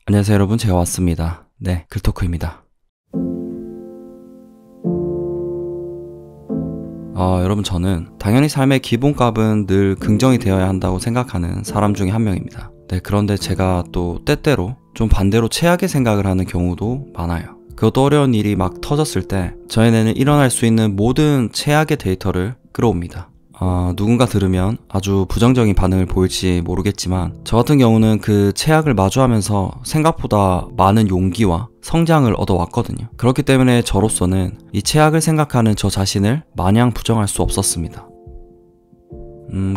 안녕하세요 여러분, 제가 왔습니다. 네, 글토크입니다. 여러분, 저는 당연히 삶의 기본값은 늘 긍정이 되어야 한다고 생각하는 사람 중에 한 명입니다. 네, 그런데 제가 또 때때로 좀 반대로 최악의 생각을 하는 경우도 많아요. 그것도 어려운 일이 막 터졌을 때 저의 뇌는 일어날 수 있는 모든 최악의 데이터를 끌어옵니다. 누군가 들으면 아주 부정적인 반응을 보일지 모르겠지만 저 같은 경우는 그 최악을 마주하면서 생각보다 많은 용기와 성장을 얻어왔거든요. 그렇기 때문에 저로서는 이 최악을 생각하는 저 자신을 마냥 부정할 수 없었습니다.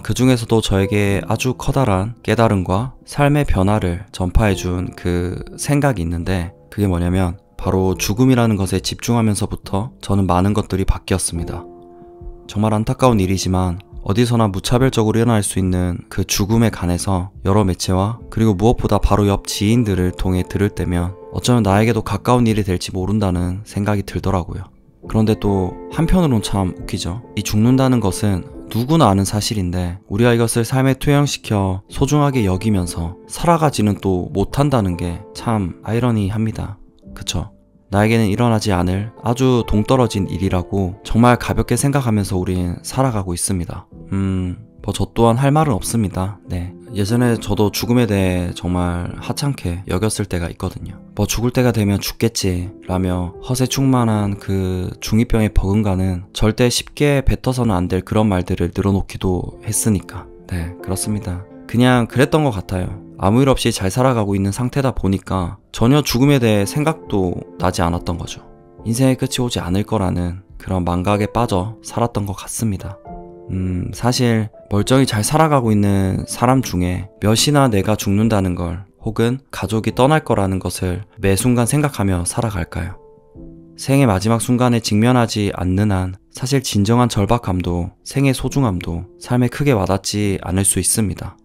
그 중에서도 저에게 아주 커다란 깨달음과 삶의 변화를 전파해준 그 생각이 있는데, 그게 뭐냐면 바로 죽음이라는 것에 집중하면서부터 저는 많은 것들이 바뀌었습니다. 정말 안타까운 일이지만 어디서나 무차별적으로 일어날 수 있는 그 죽음에 관해서 여러 매체와 그리고 무엇보다 바로 옆 지인들을 통해 들을 때면 어쩌면 나에게도 가까운 일이 될지 모른다는 생각이 들더라고요. 그런데 또 한편으론 참 웃기죠. 이 죽는다는 것은 누구나 아는 사실인데 우리가 이것을 삶에 투영시켜 소중하게 여기면서 살아가지는 또 못한다는 게 참 아이러니합니다. 그쵸? 나에게는 일어나지 않을 아주 동떨어진 일이라고 정말 가볍게 생각하면서 우린 살아가고 있습니다. 저 또한 할 말은 없습니다. 네. 예전에 저도 죽음에 대해 정말 하찮게 여겼을 때가 있거든요. 죽을 때가 되면 죽겠지 라며 허세 충만한 그 중2병의 버금가는 절대 쉽게 뱉어서는 안 될 그런 말들을 늘어놓기도 했으니까. 네, 그렇습니다. 그냥 그랬던 것 같아요. 아무 일 없이 잘 살아가고 있는 상태다 보니까 전혀 죽음에 대해 생각도 나지 않았던 거죠. 인생의 끝이 오지 않을 거라는 그런 망각에 빠져 살았던 것 같습니다. 사실 멀쩡히 잘 살아가고 있는 사람 중에 몇이나 내가 죽는다는 걸, 혹은 가족이 떠날 거라는 것을 매 순간 생각하며 살아갈까요? 생의 마지막 순간에 직면하지 않는 한 사실 진정한 절박함도 생의 소중함도 삶에 크게 와닿지 않을 수 있습니다.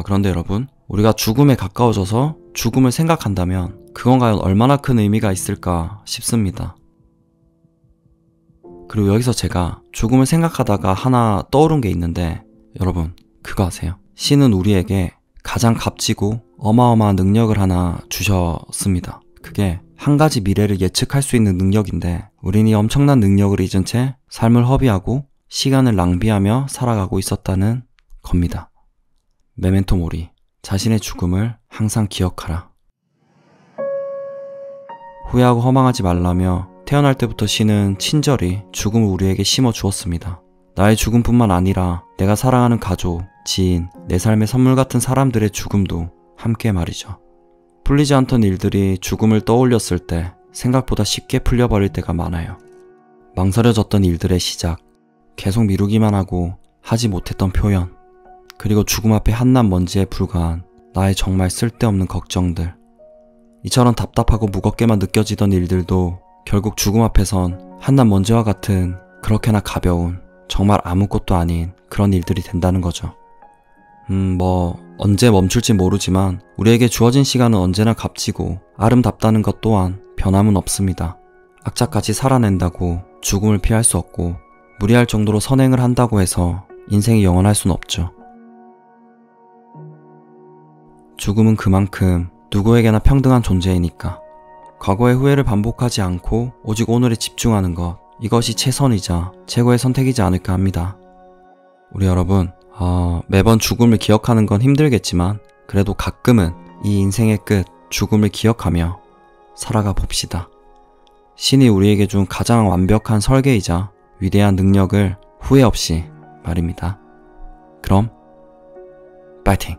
그런데 여러분, 우리가 죽음에 가까워져서 죽음을 생각한다면 그건 과연 얼마나 큰 의미가 있을까 싶습니다. 그리고 여기서 제가 죽음을 생각하다가 하나 떠오른 게 있는데, 여러분 그거 아세요? 신은 우리에게 가장 값지고 어마어마한 능력을 하나 주셨습니다. 그게 한 가지 미래를 예측할 수 있는 능력인데, 우린 이 엄청난 능력을 잊은 채 삶을 허비하고 시간을 낭비하며 살아가고 있었다는 겁니다. 메멘토 모리, 자신의 죽음을 항상 기억하라. 후회하고 허망하지 말라며 태어날 때부터 신은 친절히 죽음을 우리에게 심어 주었습니다. 나의 죽음뿐만 아니라 내가 사랑하는 가족, 지인, 내 삶의 선물 같은 사람들의 죽음도 함께 말이죠. 풀리지 않던 일들이 죽음을 떠올렸을 때 생각보다 쉽게 풀려버릴 때가 많아요. 망설여졌던 일들의 시작, 계속 미루기만 하고 하지 못했던 표현, 그리고 죽음 앞에 한낱 먼지에 불과한 나의 정말 쓸데없는 걱정들. 이처럼 답답하고 무겁게만 느껴지던 일들도 결국 죽음 앞에선 한낱 먼지와 같은 그렇게나 가벼운, 정말 아무것도 아닌 그런 일들이 된다는 거죠. 언제 멈출지 모르지만 우리에게 주어진 시간은 언제나 값지고 아름답다는 것 또한 변함은 없습니다. 악착같이 살아낸다고 죽음을 피할 수 없고, 무리할 정도로 선행을 한다고 해서 인생이 영원할 순 없죠. 죽음은 그만큼 누구에게나 평등한 존재이니까 과거의 후회를 반복하지 않고 오직 오늘에 집중하는 것, 이것이 최선이자 최고의 선택이지 않을까 합니다. 우리 여러분, 매번 죽음을 기억하는 건 힘들겠지만 그래도 가끔은 이 인생의 끝, 죽음을 기억하며 살아가 봅시다. 신이 우리에게 준 가장 완벽한 설계이자 위대한 능력을 후회 없이 말입니다. 그럼 파이팅!